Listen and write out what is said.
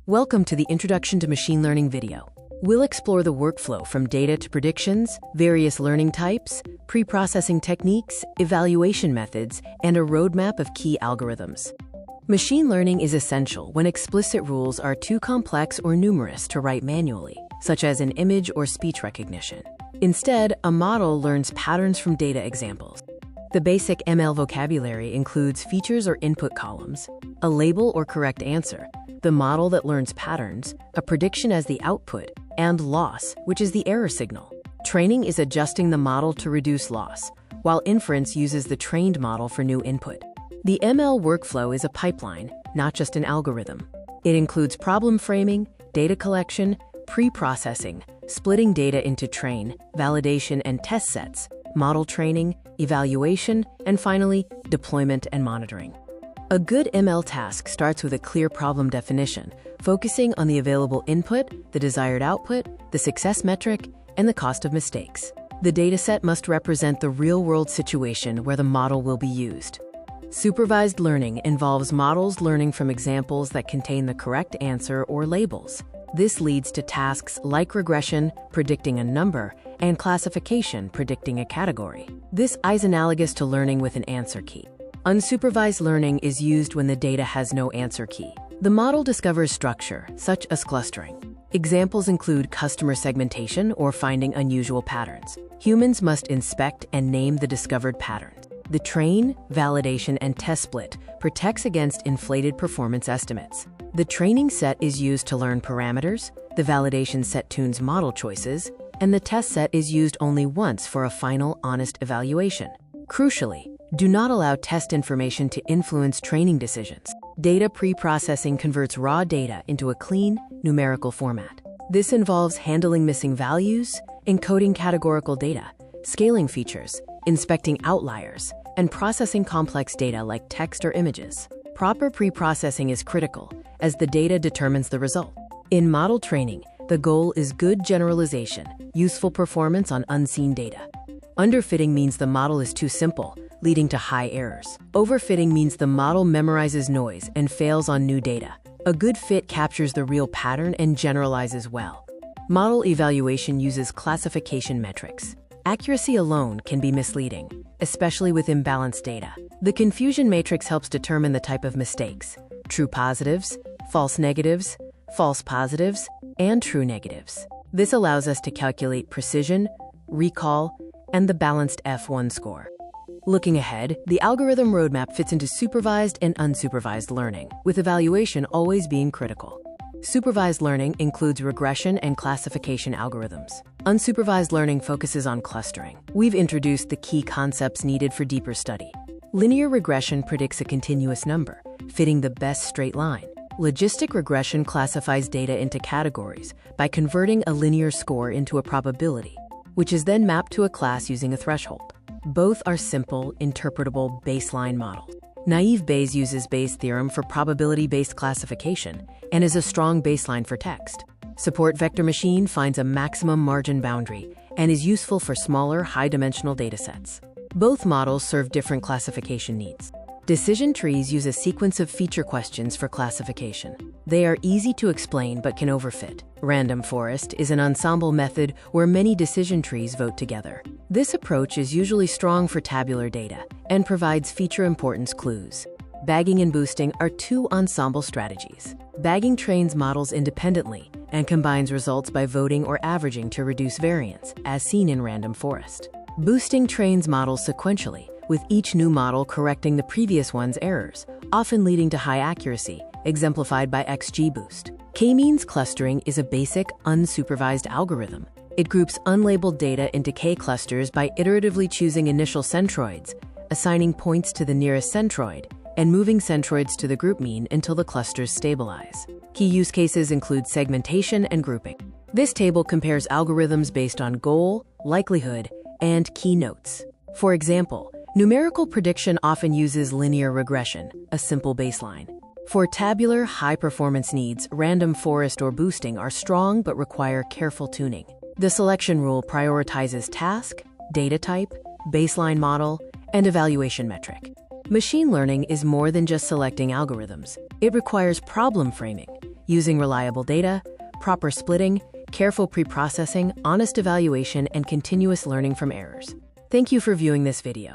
Welcome to the Introduction to Machine Learning video. We'll explore the workflow from data to predictions, various learning types, pre-processing techniques, evaluation methods, and a roadmap of key algorithms. Machine learning is essential when explicit rules are too complex or numerous to write manually, such as in image or speech recognition. Instead, a model learns patterns from data examples. The basic ML vocabulary includes features or input columns, a label or correct answer, the model that learns patterns, a prediction as the output, and loss, which is the error signal. Training is adjusting the model to reduce loss, while inference uses the trained model for new input. The ML workflow is a pipeline, not just an algorithm. It includes problem framing, data collection, pre-processing, splitting data into train, validation, and test sets, model training, evaluation, and finally, deployment and monitoring. A good ML task starts with a clear problem definition, focusing on the available input, the desired output, the success metric, and the cost of mistakes. The dataset must represent the real-world situation where the model will be used. Supervised learning involves models learning from examples that contain the correct answer or labels. This leads to tasks like regression, predicting a number, and classification, predicting a category. This is analogous to learning with an answer key. Unsupervised learning is used when the data has no answer key. The model discovers structure, such as clustering. Examples include customer segmentation or finding unusual patterns. Humans must inspect and name the discovered patterns. The train, validation, and test split protects against inflated performance estimates. The training set is used to learn parameters, the validation set tunes model choices, and the test set is used only once for a final, honest evaluation. Crucially, do not allow test information to influence training decisions. Data pre-processing converts raw data into a clean, numerical format. This involves handling missing values, encoding categorical data, scaling features, inspecting outliers, and processing complex data like text or images. Proper pre-processing is critical, as the data determines the result. In model training, the goal is good generalization, useful performance on unseen data. Underfitting means the model is too simple, leading to high errors. Overfitting means the model memorizes noise and fails on new data. A good fit captures the real pattern and generalizes well. Model evaluation uses classification metrics. Accuracy alone can be misleading, especially with imbalanced data. The confusion matrix helps determine the type of mistakes: true positives, false negatives, false positives, and true negatives. This allows us to calculate precision, recall, and the balanced F1 score. Looking ahead, the algorithm roadmap fits into supervised and unsupervised learning, with evaluation always being critical. Supervised learning includes regression and classification algorithms. Unsupervised learning focuses on clustering. We've introduced the key concepts needed for deeper study. Linear regression predicts a continuous number, fitting the best straight line. Logistic regression classifies data into categories by converting a linear score into a probability, which is then mapped to a class using a threshold. Both are simple, interpretable baseline models. Naive Bayes uses Bayes' theorem for probability-based classification and is a strong baseline for text. Support vector machine finds a maximum margin boundary and is useful for smaller, high-dimensional datasets. Both models serve different classification needs. Decision trees use a sequence of feature questions for classification. They are easy to explain but can overfit. Random forest is an ensemble method where many decision trees vote together. This approach is usually strong for tabular data and provides feature importance clues. Bagging and boosting are two ensemble strategies. Bagging trains models independently and combines results by voting or averaging to reduce variance, as seen in random forest. Boosting trains models sequentially, with each new model correcting the previous one's errors, often leading to high accuracy, exemplified by XGBoost. K-means clustering is a basic, unsupervised algorithm. It groups unlabeled data into K-clusters by iteratively choosing initial centroids, assigning points to the nearest centroid, and moving centroids to the group mean until the clusters stabilize. Key use cases include segmentation and grouping. This table compares algorithms based on goal, likelihood, and keynotes. For example, numerical prediction often uses linear regression, a simple baseline. For tabular, high-performance needs, random forest or boosting are strong but require careful tuning. The selection rule prioritizes task, data type, baseline model, and evaluation metric. Machine learning is more than just selecting algorithms. It requires problem framing, using reliable data, proper splitting, careful preprocessing, honest evaluation, and continuous learning from errors. Thank you for viewing this video.